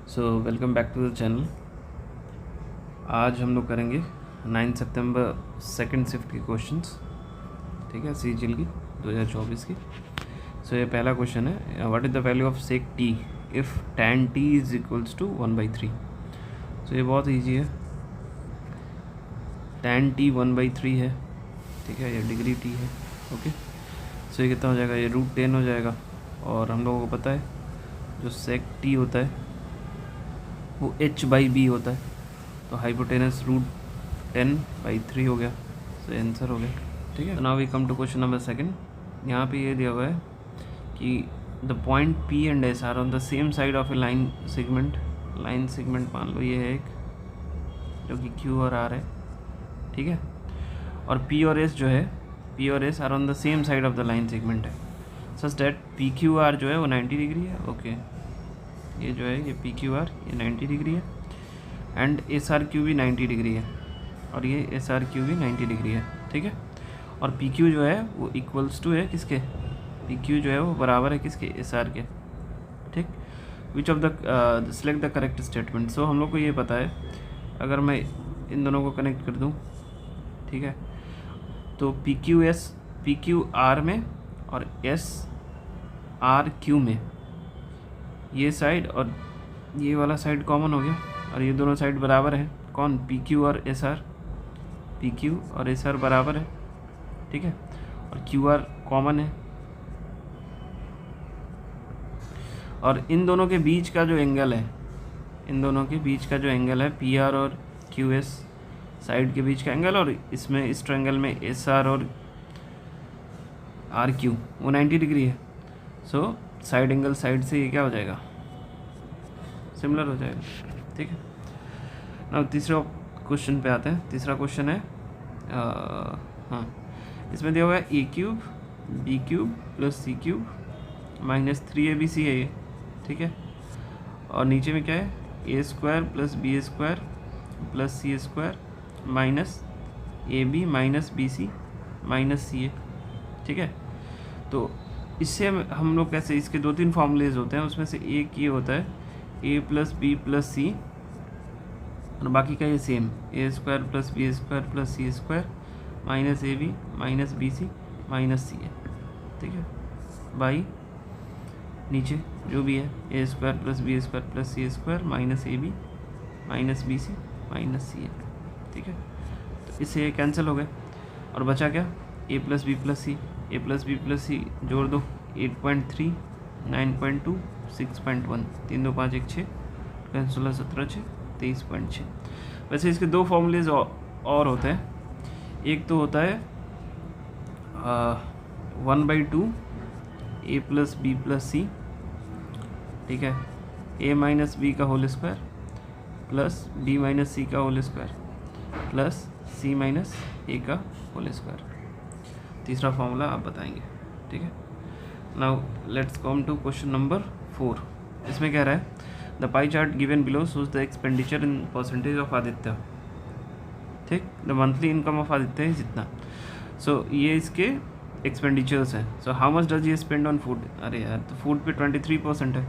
So welcome back to the channel. आज हम लोग करेंगे 9 सितंबर सेकंड शिफ्ट की क्वेश्चंस, ठीक है, सीजीएल की 2024 की। सो ये पहला क्वेश्चन है, what is the value of sec t if tan t is equals to 1/3। सो ये बहुत ईजी है, tan t 1/3 है, ठीक है, ये डिग्री टी है। ओके, सो ये कितना हो जाएगा, ये √10 हो जाएगा। और हम लोगों को पता है जो सेक टी होता है वो h/b होता है, तो हाइपोटेनस √10/3 हो गया। सो आंसर हो गया, ठीक है। Now we come to question number second. यहाँ पे ये दिया हुआ है कि the point P and S are on the same side of a line segment. Line segment मान लो ये है एक, जो कि Q और R है, ठीक है। और P और S जो है, P और S are on the same side of the line segment है, सच दैट PQR जो है वो 90 डिग्री है। ओके, ये जो है ये PQR ये 90 डिग्री है एंड SRQ भी 90 डिग्री है और ये SRQ भी 90 डिग्री है, ठीक है। और PQ जो है वो इक्वल्स टू है किसके, PQ जो है वो बराबर है किसके, SR के, ठीक। Which of the select the correct statement. So हम लोग को ये पता है, अगर मैं इन दोनों को कनेक्ट कर दूँ, ठीक है, तो PQR में और SRQ में ये साइड और ये वाला साइड कॉमन हो गया और ये दोनों साइड बराबर है। कौन, PQ और SR, PQ और SR बराबर है, ठीक है, और QR कॉमन है। और इन दोनों के बीच का जो एंगल है, इन दोनों के बीच का जो एंगल है PR और QS साइड के बीच का एंगल, और इसमें इस ट्रायंगल में SR और RQ वो 90 डिग्री है। सो साइड एंगल साइड से ये क्या हो जाएगा, सिमिलर हो जाएगा, ठीक है। ना तीसरे क्वेश्चन पे आते हैं। तीसरा क्वेश्चन है, हाँ, इसमें दिया हुआ है A³ B³ + C³ -3ABC है ये, ठीक है। और नीचे में क्या है, A² + B² + C² -AB -BC -CA, ठीक है। तो इससे हम लोग कैसे, इसके 2-3 फॉर्मूलेज होते हैं, उसमें से एक ये होता है A + B + C और बाकी का ये same A² + B² + C² -AB -BC -CA, ठीक है, बाई नीचे जो भी है A² + B² + C² -AB -BC -CA, ठीक है। तो इससे ये कैंसिल हो गए और बचा क्या, A + B + C, A + B + C जोड़ दो, 8.3 9.2 6.1 3 2 5 1 6 16 17 6 23.6। वैसे इसके 2 फॉर्मूलेज और होते हैं। एक तो होता है 1/2 A + B + C, ठीक है, A - B का whole square plus B - C का whole square plus C - A का होल स्क्वायर। तीसरा फॉर्मूला आप बताएंगे, ठीक है। Now let's come to question number 4। इसमें कह रहा है the pie chart given below shows the expenditure in percentage of Aditya, ठीक, the monthly income of Aditya है जितना। सो ये इसके एक्सपेंडिचर्स हैं। सो हाउ मच डज ये स्पेंड ऑन फूड। अरे यार, तो फूड पे 23% है।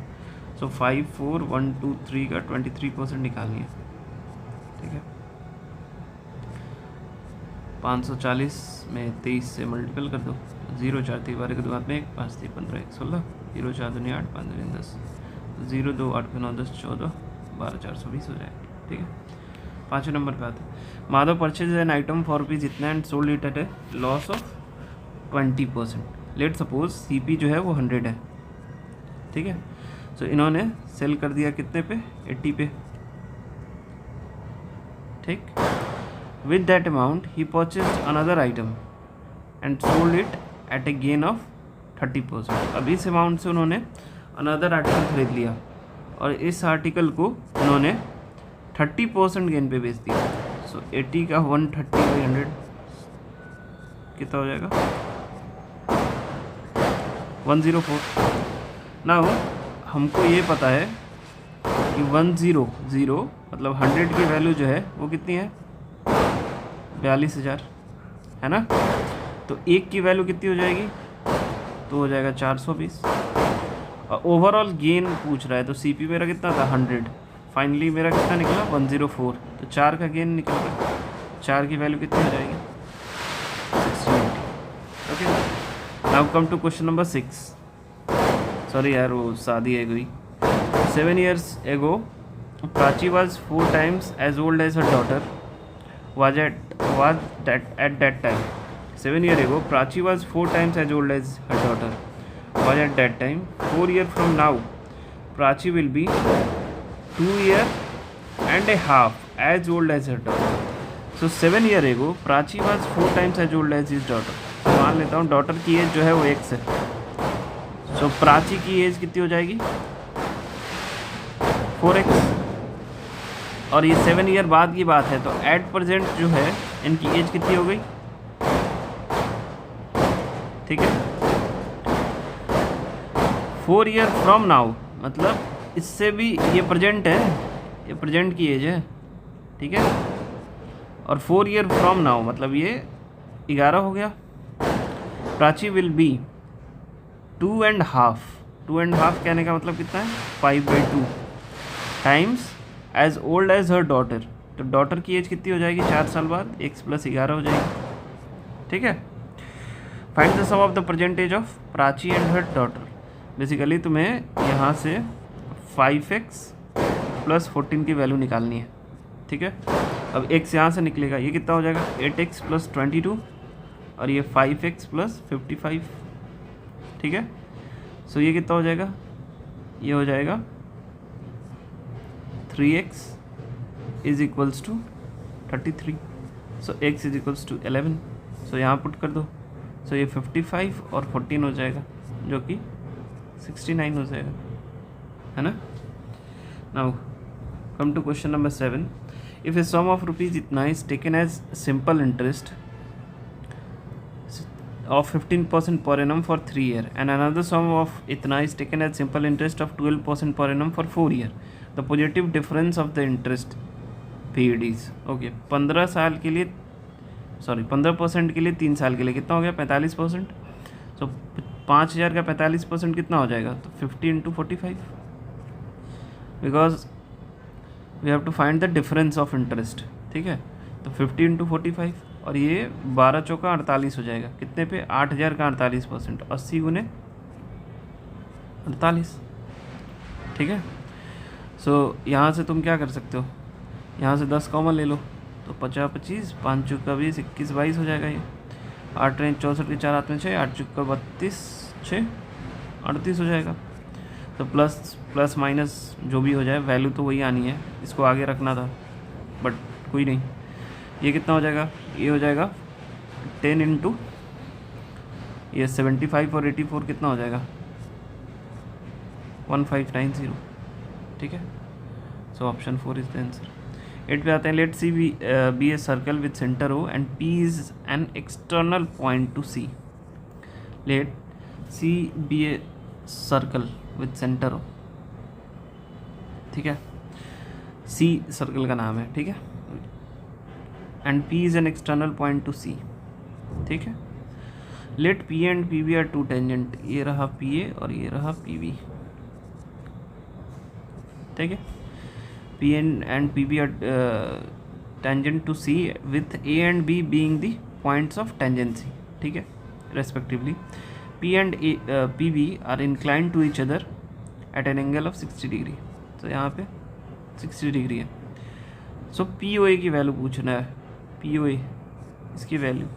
सो 5 4 1 2 3 का 23% निकालनी है, ठीक है। 540 में 23 से मल्टीपल कर दो, 0 4 3 12 के 2 हाथ में 1 5 3 15 1 16 0 4 2 8 5 2 10 0 2 8 9 10 14 12 420 हो जाएगा, ठीक है। 5वें नंबर पे आते हैं, Madhav purchase an item for rupees इतना and sold it at a loss of 20%। Let suppose CP जो है वो 100 है, ठीक है। सो इन्होंने सेल कर दिया कितने पे, 80 पे, ठीक। With that amount he purchase another item and sold it at A gain of 30%। अब इस अमाउंट से उन्होंने अनदर आर्टिकल खरीद लिया और इस आर्टिकल को उन्होंने 30% गेन पे बेच दिया। सो 80 का 130/100 कितना हो जाएगा, 104। नाउ हमको ये पता है कि 100 मतलब 100 की वैल्यू जो है वो कितनी है, 42,000 है ना। तो एक की वैल्यू कितनी हो जाएगी, तो हो जाएगा 420। ओवरऑल गेन पूछ रहा है, तो CP मेरा कितना था, 100, फाइनली मेरा कितना निकला 104, तो 4 का गेन निकल गया, 4 की वैल्यू कितनी हो जाएगी 1680। Okay, now come to question number 6। Sorry यार वो शादी है कोई। 7 years ago Prachi was 4 times as old as her daughter was at that time. 7 years ago Prachi was 4 times as old as her daughter was at that time. 4 years from now Prachi will be 2 years and a half as old as her daughter. So 7 years ago Prachi was 4 times as old as his daughter. तो मान लेता हूँ daughter की age जो है वो x है। सो प्राची की एज कितनी हो जाएगी 4x, और ये 7 ईयर बाद की बात है, तो एट प्रेजेंट जो है इनकी एज कितनी हो गई, ठीक है। 4 ईयर फ्रॉम नाउ मतलब इससे भी ये प्रेजेंट है, ये प्रेजेंट की एज है, ठीक है। और 4 ईयर फ्रॉम नाउ मतलब ये 11 हो गया। प्राची विल बी 2.5, 2.5 कहने का मतलब कितना है 5/2 टाइम्स एज ओल्ड एज हर डॉटर। तो डॉटर की एज कितनी हो जाएगी 4 साल बाद, x + 11 हो जाएगी, ठीक है। Find the sum of the present age of Prachi and her daughter. Basically तुम्हें यहाँ से 5x + 14 की वैल्यू निकालनी है, ठीक है। अब x यहाँ से निकलेगा, ये कितना हो जाएगा 8x + 22 और ये 5x + 55, ठीक है। सो ये कितना हो जाएगा, ये हो जाएगा 3x = 33। सो x = 11। सो यहाँ पुट कर दो। सो ये 55 और 14 हो जाएगा जो कि 69 हो जाएगा, है ना। Now come to question number 7। If a sum of rupees इतना is taken as simple interest of 15% per annum for 3 years and another sum of itna is taken as simple interest of 12% per annum for 4 years. The positive difference of the interest paid is okay 15 साल के लिए 15% के लिए 3 साल के लिए कितना हो गया 45%। सो 5000 का 45% कितना हो जाएगा, तो 50 × 45, because we have to find the difference of interest, ठीक है। तो 50 × 45 और ये 12 चौका 48 हो जाएगा, कितने पे 8000 का 48%, 80 × 48, ठीक है। सो यहाँ से तुम क्या कर सकते हो, यहाँ से 10 कॉमन ले लो, तो 50 25, 5 चौका 20, 21 22 हो जाएगा। ये 8 रेंज 64 के 4 हाथ में 6, 8 चौका 32, 6 38 हो जाएगा। तो प्लस माइनस जो भी हो जाए वैल्यू तो वही आनी है, इसको आगे रखना था बट कोई नहीं। ये कितना हो जाएगा, ये हो जाएगा 10 × ये 75 और 84 कितना हो जाएगा 1590, ठीक है। So option 4 is the answer. 8 पे आते हैं। Let C be a circle with centre O and P is an external point to C। Let C be a circle with centre O, ठीक है। C सर्कल का नाम है, ठीक है, and P is an external point to C, ठीक है। Let P and PB are 2 tangent, ये रहा PA और ये रहा PB, ठीक है। P and PB are tangent to C with A and B being the points of tangency, ठीक है, respectively. P and PB are inclined to each other at an angle of 60 degree. तो यहाँ पे 60 degree है। सो POA की value पूछना है, POA इसकी वैल्यू।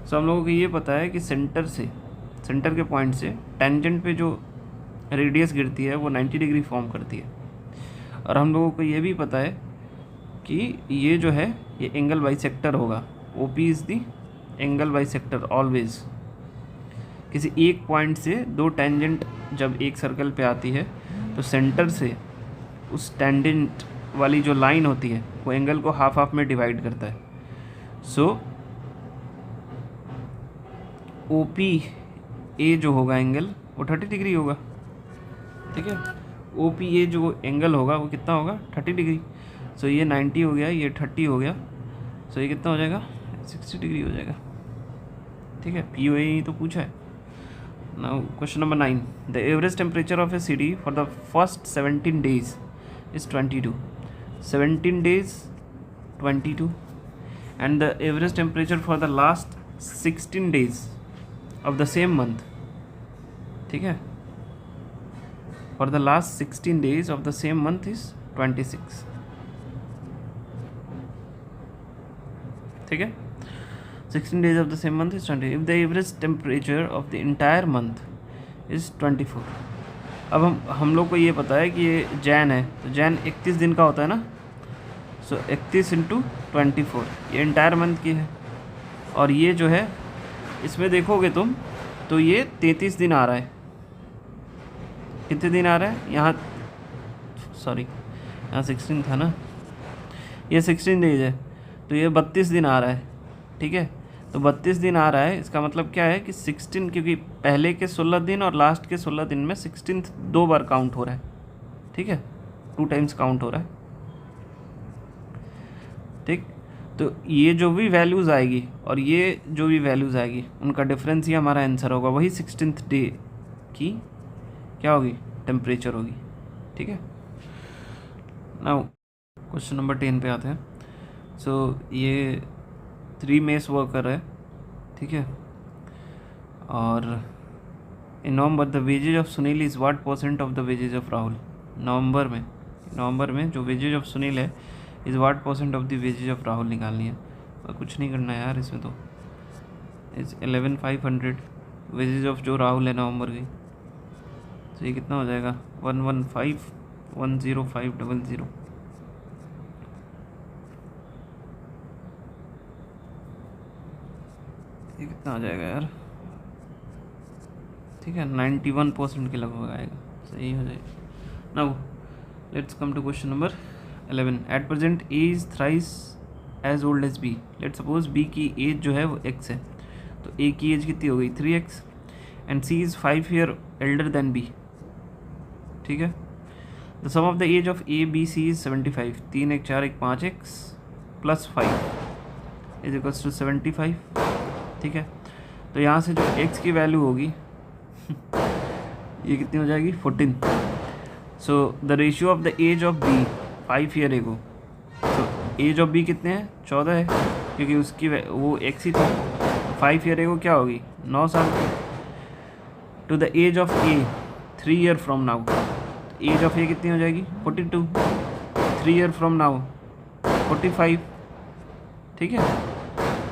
सो हम लोगों को ये पता है कि सेंटर के पॉइंट से टेंजेंट पे जो रेडियस गिरती है वो 90 डिग्री फॉर्म करती है, और हम लोगों को ये भी पता है कि ये जो है ये एंगल बाइसेक्टर होगा। OP is the angle bisector always. किसी एक पॉइंट से 2 टेंजेंट जब एक सर्कल पे आती है तो सेंटर से उस टेंजेंट वाली जो लाइन होती है वो एंगल को हाफ हाफ में डिवाइड करता है। सो OPA जो होगा एंगल वो 30 डिग्री होगा, ठीक है। OPA जो एंगल होगा वो कितना होगा 30 डिग्री। सो ये 90 हो गया, ये 30 हो गया, सो ये कितना हो जाएगा 60 डिग्री हो जाएगा, ठीक है। POA ही तो पूछा है। Now question number 9। The average temperature of A city for the first 17 days is 22. 17 days 22, and the average temperature for the last 16 days of the same month, ठीक है, for the last 16 days of the same month is 26, ठीक है, 16 days of the same month is 20. If the average temperature of the entire month is 24. अब हम लोग को ये पता है कि ये जैन है, तो जैन 31 दिन का होता है ना, सो 31 इंटू 24 ये इंटायर मंथ की है, और ये जो है इसमें देखोगे तुम तो ये 33 दिन आ रहा है। कितने दिन आ रहा है यहाँ, सॉरी यहाँ 16 था ना, ये 16 डेज है, तो ये 32 दिन आ रहा है, ठीक है। तो 32 दिन आ रहा है, इसका मतलब क्या है कि 16, क्योंकि पहले के 16 दिन और लास्ट के 16 दिन में 16 दो बार काउंट हो रहा है, ठीक है, 2 टाइम्स काउंट हो रहा है, ठीक। तो ये जो भी वैल्यूज़ आएगी और ये जो भी वैल्यूज़ आएगी उनका डिफरेंस ही हमारा आंसर होगा, वही 16th डे की क्या होगी, टेम्परेचर होगी, ठीक है। नाउ क्वेश्चन नंबर 10 पे आते हैं। सो ये 3 मेस वर्कर है, ठीक है, और in November the wages of Sunil is what % of the wages of Rahul. November में जो वेजेज ऑफ सुनील है is what % of the wages of Rahul निकालनी है, और कुछ नहीं करना है यार इसमें, तो इज़ 11,500 वेजेज ऑफ जो राहुल है नवंबर की, तो ये कितना हो जाएगा 115,10500। ये कितना आ जाएगा यार, ठीक है, 91% के लगभग आएगा, सही हो जाएगा। Now let's come to question number 11। At present A is thrice as old as B. Let suppose B की एज जो है वो x है, तो ए की एज कितनी हो गई 3x, and C is 5 year elder than B, ठीक है। The sum of the age of A B C is 75। 3 1 4 1 5x plus 5 is equals to 75, ठीक है। तो यहाँ से जो x की वैल्यू होगी ये कितनी हो जाएगी 14। So the ratio of the age of B 5 year ago, तो एज ऑफ बी कितने हैं 14 है, क्योंकि उसकी वो x ही था, 5 ईयर एगो क्या होगी 9 साल की। To the age of A 3 year from now, age of A कितनी हो जाएगी 42, 3 ईयर फ्रॉम नाउ 45, ठीक है।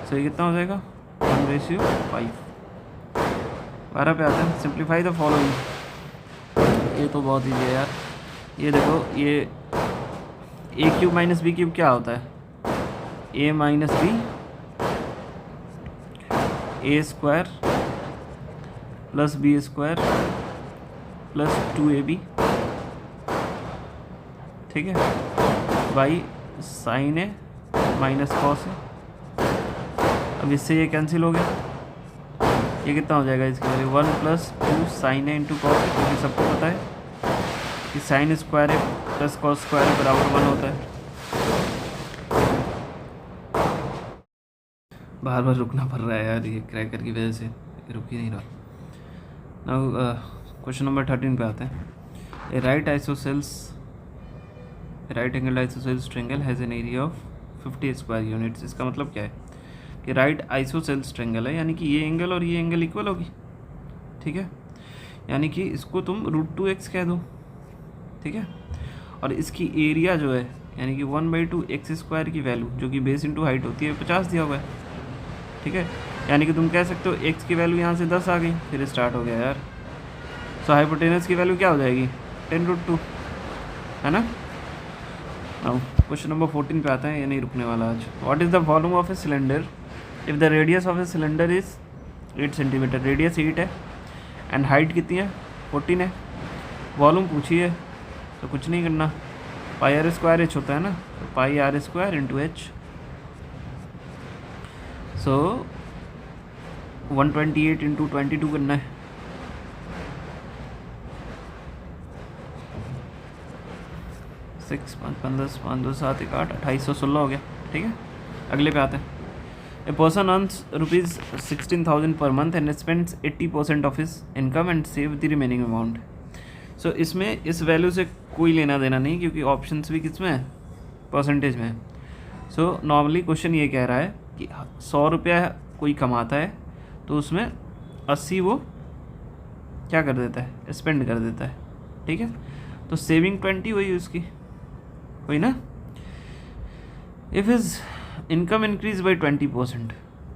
सो ये कितना हो जाएगा 1:5। 12 पे आते हैं। Simplify the following. ये तो बहुत ईजी है यार, ये देखो, ये A cube minus B cube क्या होता है, A minus B A square plus B square plus 2ab, ठीक है, by sine A minus cos A. अब इससे ये कैंसिल हो गया, ये कितना हो जाएगा इसके value 1 + 2 sign A into cos A, क्योंकि सबको पता है कि साइन स्क्वायर ए प्लस कॉस स्क्वायर ए बराबर 1 होता है। बार बार रुकना पड़ रहा है यार, ये क्रैकर की वजह से रुक ही नहीं रहा। नाउ क्वेश्चन नंबर 13 पे आते हैं। A right angle isosceles triangle has an area of 50 square units. इसका मतलब क्या है कि राइट आइसोसेल्स ट्रायंगल है, यानी कि ये एंगल और ये एंगल इक्वल होगी, ठीक है, यानी कि इसको तुम √2x कह दो, ठीक है। और इसकी एरिया जो है यानी कि 1/2 x² की वैल्यू जो कि बेस इंटू हाइट होती है 50 दिया हुआ है, ठीक है। यानी कि तुम कह सकते हो x की वैल्यू यहाँ से 10 आ गई, फिर स्टार्ट हो गया यार। सो हाइपोटेनस की वैल्यू क्या हो जाएगी 10√2, है ना। अब क्वेश्चन नंबर 14 पे आता है, ये नहीं रुकने वाला आज। What is the volume of a cylinder if the radius of a cylinder is 8 centimetre. Radius 8 है एंड हाइट कितनी है 14 है। वॉल्यूम पूछी है तो कुछ नहीं करना, πr² h होता है ना, तो πr² × h। सो 128 × 22 करना है। सिक्स 5 5 10 5 2 7 1 8 2816 हो गया, ठीक है। अगले पे आते हैं। A person earns ₹16,000 per month and spends 80% of his income and save the remaining amount. So इसमें इस वैल्यू से कोई लेना देना नहीं, क्योंकि ऑप्शंस भी किस में है, परसेंटेज में है। सो नॉर्मली क्वेश्चन ये कह रहा है कि 100 रुपया कोई कमाता है तो उसमें 80 वो क्या कर देता है, स्पेंड कर देता है, ठीक है। तो सेविंग 20 हुई उसकी, हुई ना। If is income increase by 20%,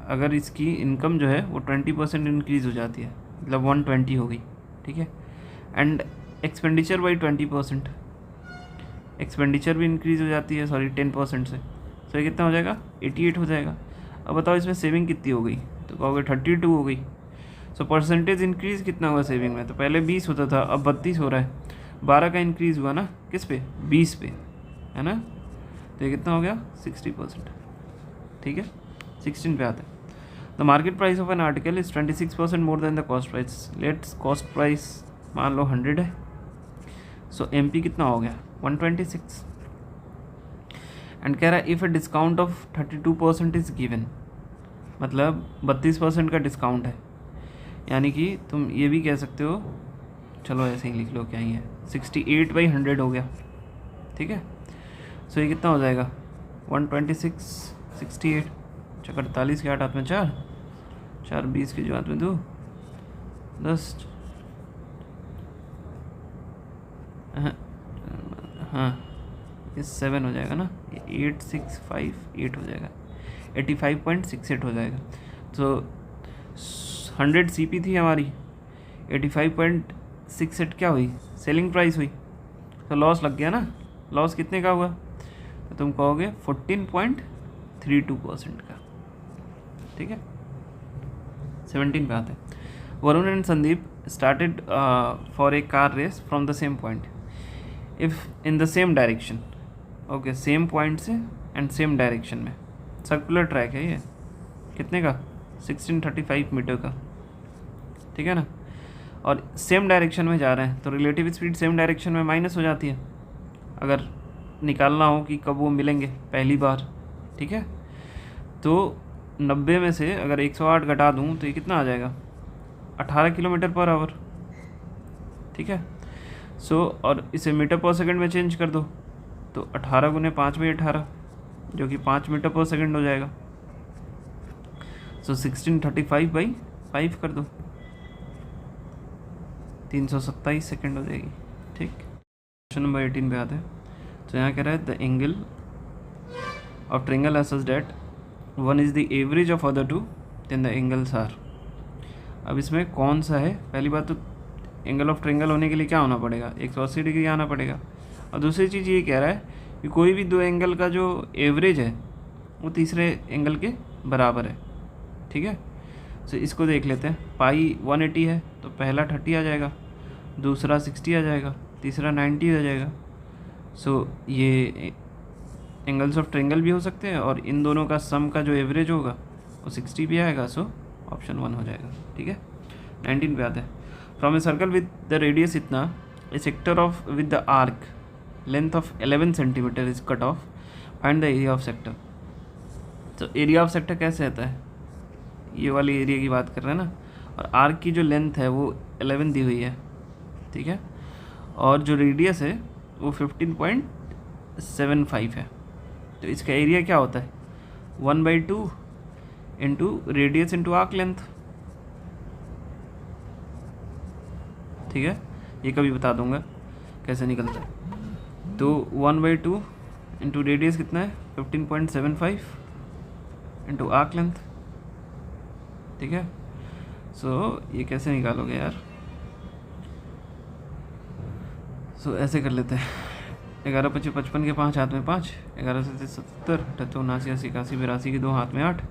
अगर इसकी इनकम जो है वो 20% इंक्रीज़ हो जाती है, मतलब 120 हो गई, ठीक है। एंड एक्सपेंडिचर बाई 20%, एक्सपेंडिचर भी इंक्रीज़ हो जाती है, सॉरी 10% से, तो ये कितना हो जाएगा, 88 हो जाएगा। अब बताओ इसमें सेविंग कितनी हो गई, तो कहोगे 32 हो गई। सो परसेंटेज इंक्रीज़ कितना हुआ सेविंग में, तो पहले 20 होता था, अब 32 हो रहा है, 12 का इंक्रीज़ हुआ ना, किस पे, 20 पे, है ना। तो ये कितना हो गया, 60%, ठीक है। 16 पे आता है। The market price of an article is 26% more than the cost price. Let's cost price मान लो 100 है, सो MP कितना हो गया, 126। एंड कह रहा है if a discount of 32% is given, मतलब 32% का डिस्काउंट है, यानी कि तुम ये भी कह सकते हो, चलो ऐसे ही लिख लो, क्या ही है, 68/100 हो गया, ठीक है। सो ये कितना हो जाएगा, 126 68, 48 के 8 हाथ में 4, 4 20 के जो हाथ में 2 10, हाँ ये 7 हो जाएगा ना, ये 8658 हो जाएगा, 85.68 हो जाएगा। तो 100 CP थी हमारी, 85.68 क्या हुई, सेलिंग प्राइस हुई, तो लॉस लग गया ना। लॉस कितने का हुआ, तो तुम कहोगे 14.32% का, ठीक है। 17 पे आते हैं। Varun and Sandeep started for a car race from the same point if in the same direction, okay, same point से एंड सेम डायरेक्शन में, सर्कुलर ट्रैक है ये, कितने का, 1635 मीटर का, ठीक है ना। और सेम डायरेक्शन में जा रहे हैं, तो रिलेटिव स्पीड सेम डायरेक्शन में माइनस हो जाती है, अगर निकालना हो कि कब वो मिलेंगे पहली बार, ठीक है। तो 90 में से अगर 108 घटा दूँ तो ये कितना आ जाएगा, 18 किलोमीटर पर आवर, ठीक है। सो और इसे मीटर पर सेकंड में चेंज कर दो, तो 18 गुने 5/18, जो कि 5 मीटर पर सेकंड हो जाएगा। सो 1635/5 कर दो, 327 सेकंड हो जाएगी, ठीक। क्वेश्चन नंबर 18 पे आते हैं। तो यहाँ कह रहा है the angle of triangle as such that one is the average of other two then the angles are. अब इसमें कौन सा है, पहली बात तो एंगल ऑफ ट्रायंगल होने के लिए क्या होना पड़ेगा, 180 डिग्री आना पड़ेगा। और दूसरी चीज़ ये कह रहा है कि कोई भी दो एंगल का जो एवरेज है वो तीसरे एंगल के बराबर है, ठीक है। तो इसको देख लेते हैं। पाई 180 है तो पहला 30 आ जाएगा, दूसरा 60 आ जाएगा, तीसरा 90 आ जाएगा। सो ये एंगल्स ऑफ ट्रायंगल भी हो सकते हैं, और इन दोनों का सम का जो एवरेज होगा वो 60 भी आएगा। सो ऑप्शन 1 हो जाएगा, ठीक है। 19 पे आते हैं। From a circle with the radius इतना, a sector of with the arc length of 11 centimetre is cut off, find the area of sector. तो एरिया ऑफ सेक्टर कैसे आता है, ये वाली एरिया की बात कर रहे हैं ना, और आर्क की जो लेंथ है वो 11 दी हुई है, ठीक है। और जो रेडियस है वो 15.75 है। तो इसका एरिया क्या होता है, 1/2 into radius into arc length, ठीक है। ये कभी बता दूंगा कैसे निकलता है। तो 1/2 इंटू रेडियस कितना है, 15.75 इंटू आर्क लेंथ, ठीक है। सो ये कैसे निकालोगे यार, सो ऐसे कर लेते हैं। 11 × 5 = 55 के 5 हाथ में 5, 11 × 7 = 70, 78 79 80 81 82 के 2 हाथ में 8,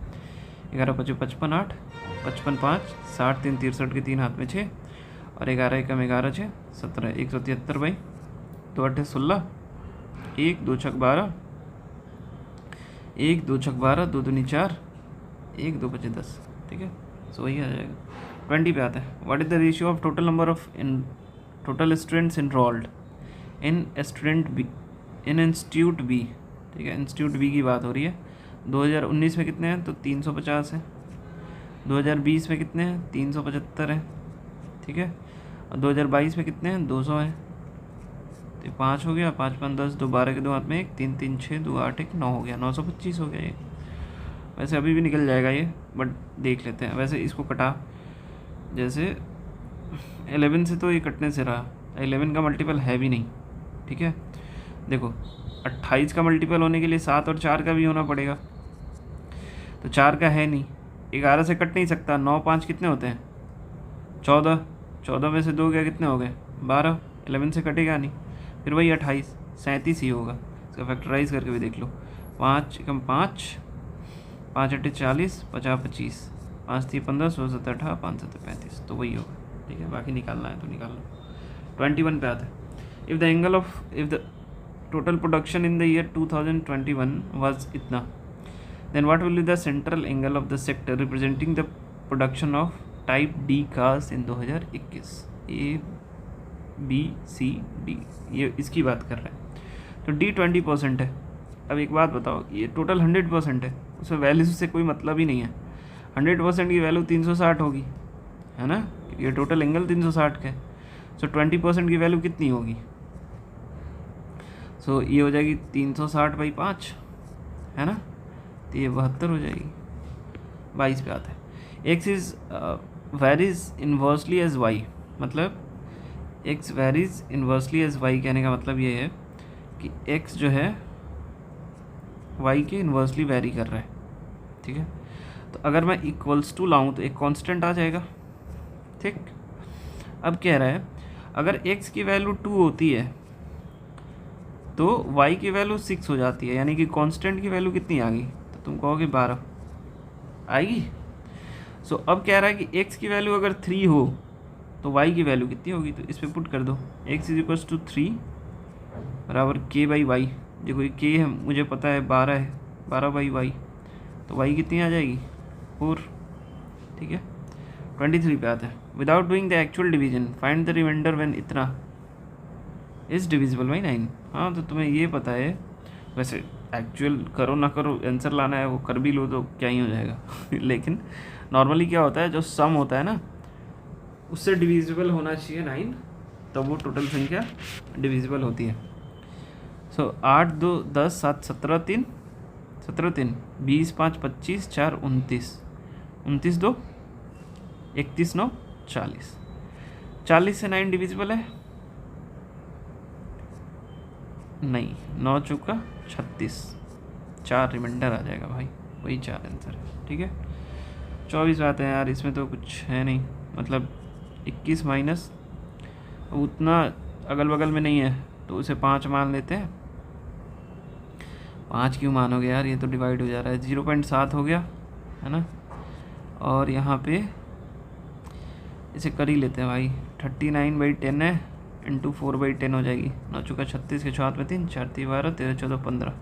11 × 5 = 55 8, 55 5 60 3 63 के 3 हाथ में 6, और 11 × 1 = 11 6 17 173 बाई 2 8 16, 1 2 6 12, 1 2 6 12, 2 दूनी 4, 1 2 5 10, ठीक है। सो वही आ जाएगा। 20 पे आता है। What is the ratio of total number of in total students enrolled in student B in institute B, ठीक है। इंस्टीट्यूट बी की बात हो रही है। 2019 में कितने हैं, तो 350 है। 2020 में कितने हैं, 375 है, ठीक है। और 2022 में कितने हैं, 200 है। तो 5 हो गया, 5 5 10, 2 12 के 2 हाथ में 1, 3 3 6, 2 8 1 9 हो गया, 925 हो गया ये। वैसे अभी भी निकल जाएगा ये, बट देख लेते हैं। वैसे इसको कटा, जैसे 11 से तो ये कटने से रहा, 11 का मल्टीपल है भी नहीं, ठीक है। देखो 28 का मल्टीपल होने के लिए 7 और 4 का भी होना पड़ेगा, तो 4 का है नहीं, 11 से कट नहीं सकता। 9 5 कितने होते हैं? 14, 14 में से 2 गया, कितने हो गए? 12। 11 से कटेगा नहीं, फिर वही 28, 37 ही होगा। इसका फैक्टराइज करके भी देख लो, 5 कम 5, 5 8 40, 50 25, 5 3 15, 16 17 18, 5 7 35, तो वही होगा, ठीक है। बाकी निकालना है तो निकाल लो। 21 पे आते हैं। If the total production in the year 2021 was इतना, then what will be the central angle of the sector representing the production of type D cars in 2021? A B C D, ये इसकी बात कर रहे हैं। तो D 20% है। अब एक बात बताओ, ये टोटल 100% है, उसमें वैल्यू से कोई मतलब ही नहीं है। 100% की वैल्यू 360 होगी, है ना, ये टोटल एंगल 360 का है। सो 20% की वैल्यू कितनी होगी? सो ये हो जाएगी 360/5, है ना, तो ये 72 हो जाएगी। 22 पे आता है। X is varies inversely as Y, मतलब X varies inversely as Y कहने का मतलब ये है कि एक्स जो है वाई के इन्वर्सली वेरी कर रहा है, ठीक है। तो अगर मैं इक्वल्स टू लाऊं तो एक कांस्टेंट आ जाएगा, ठीक। अब कह रहा है अगर एक्स की वैल्यू 2 होती है तो y की वैल्यू 6 हो जाती है, यानी कि कांस्टेंट की वैल्यू कितनी आ गई? तो तुम कहोगे 12 आएगी। सो अब कह रहा है कि x की वैल्यू अगर 3 हो तो y की वैल्यू कितनी होगी? तो इस पर पुट कर दो, x = 3 बराबर k/y। देखो ये k है, मुझे पता है 12 है, 12/y, तो y कितनी आ जाएगी? 4, ठीक है। 23 पे आता है। Without doing the actual division find the remainder when इतना इज डिविजिबल बाई 9। हाँ, तो तुम्हें ये पता है, वैसे एक्चुअल करो ना करो, आंसर लाना है वो कर भी लो तो क्या ही हो जाएगा लेकिन नॉर्मली क्या होता है, जो सम होता है ना उससे डिविजिबल होना चाहिए 9, तब वो टोटल संख्या डिविजिबल होती है। सो 8 2 10 7 17 3 17 3 20 5 25 4 29 29 2 31 9 40, 40 से 9 डिविजिबल है नहीं, 9 चौका 36, 4 रिमाइंडर आ जाएगा भाई, वही 4 आंसर है, ठीक है। 24 आते हैं यार, इसमें तो कुछ है नहीं, मतलब 21 माइनस उतना अगल बगल में नहीं है तो उसे 5 मान लेते हैं। 5 क्यों मानोगे यार, ये तो डिवाइड हो जा रहा है। 0.7 हो गया, है ना, और यहाँ पे इसे कर ही लेते हैं भाई। 39/10 है, इंटू 4/10 हो जाएगी। 9 चौका 36 के 6 हाथ में 3, 4 3 12, 13 14 15,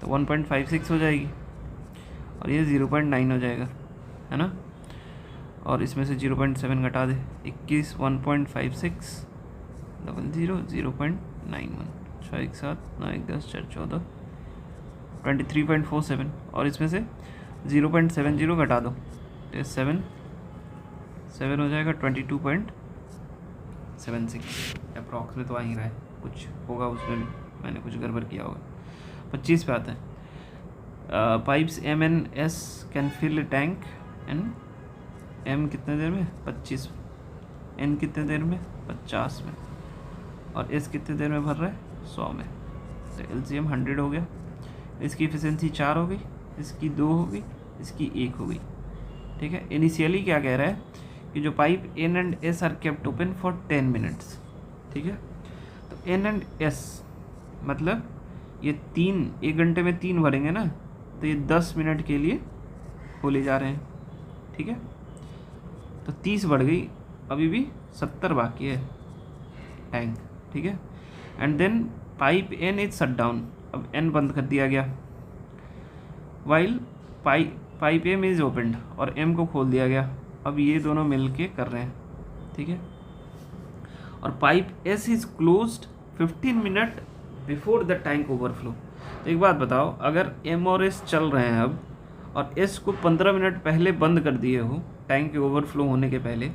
तो 1.56 हो जाएगी, और ये 0.9 हो जाएगा, है ना। और इसमें से 0.7 घटा दे, 21 1.56 00 0.91, 6 1 7 9 1 10 4 14 23.47, और इसमें से 0.70 घटा दो तो 7 हो जाएगा 22.76 अप्रॉक्स में तो आ ही रहा है, कुछ होगा उसमें भी, मैंने कुछ गड़बड़ किया होगा। 25 पे आते हैं। Pipes M and S can fill tank and M कितने देर में? 25, N कितने देर में? 50 में, और S कितने देर में भर रहा है? 100 में। तो LCM 100 हो गया। इसकी एफिशिएंसी 4 हो गई, इसकी 2 हो गई, इसकी 1 हो गई, ठीक है। इनिशियली क्या कह रहा है कि जो pipe N and S are kept open for 10 minutes, ठीक है। तो N and S मतलब ये 1 घंटे में 3 भरेंगे ना, तो ये 10 मिनट के लिए खोले जा रहे हैं, ठीक है। तो 30 बढ़ गई, अभी भी 70 बाकी है टैंक, ठीक है। And then pipe N is shut down, अब N बंद कर दिया गया, while pipe M is opened, और M को खोल दिया गया। अब ये दोनों मिल के कर रहे हैं, ठीक है। और pipe S is closed 15 minute before the tank overflow. तो एक बात बताओ, अगर M और S चल रहे हैं अब, और S को 15 मिनट पहले बंद कर दिए हो टैंक के ओवरफ्लो होने के पहले,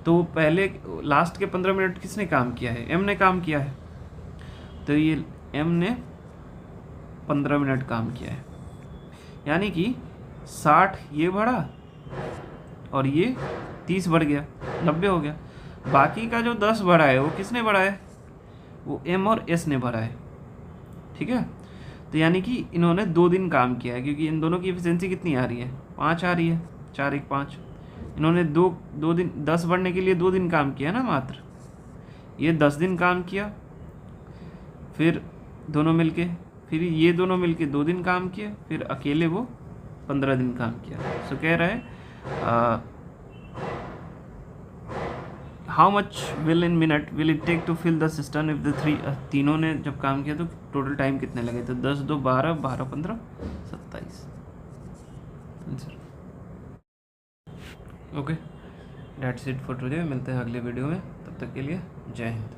तो पहले लास्ट के 15 मिनट किसने काम किया है? M ने काम किया है। तो ये एम ने 15 मिनट काम किया है, यानी कि 60 ये बढ़ा और ये 30 बढ़ गया, 90 हो गया। बाकी का जो 10 बढ़ा है वो किसने बढ़ा है? वो एम और एस ने बढ़ा है, ठीक है। तो यानी कि इन्होंने 2 दिन काम किया है, क्योंकि इन दोनों की एफिशिएंसी कितनी आ रही है? 5 आ रही है, 4 1 5। इन्होंने दो दिन 10 बढ़ने के लिए 2 दिन काम किया ना मात्र। ये 10 दिन काम किया, फिर दोनों मिलके, फिर ये दोनों मिलके 2 दिन काम किया, फिर अकेले वो 15 दिन काम किया। सो कह रहा है how much will in minute will it take to fill the system if the तीनों ने जब काम किया तो टोटल टाइम कितने लगे? तो 10 2 12 12 15 27 answer. Okay, that's it for today. मिलते हैं अगले वीडियो में, तब तक के लिए जय हिंद।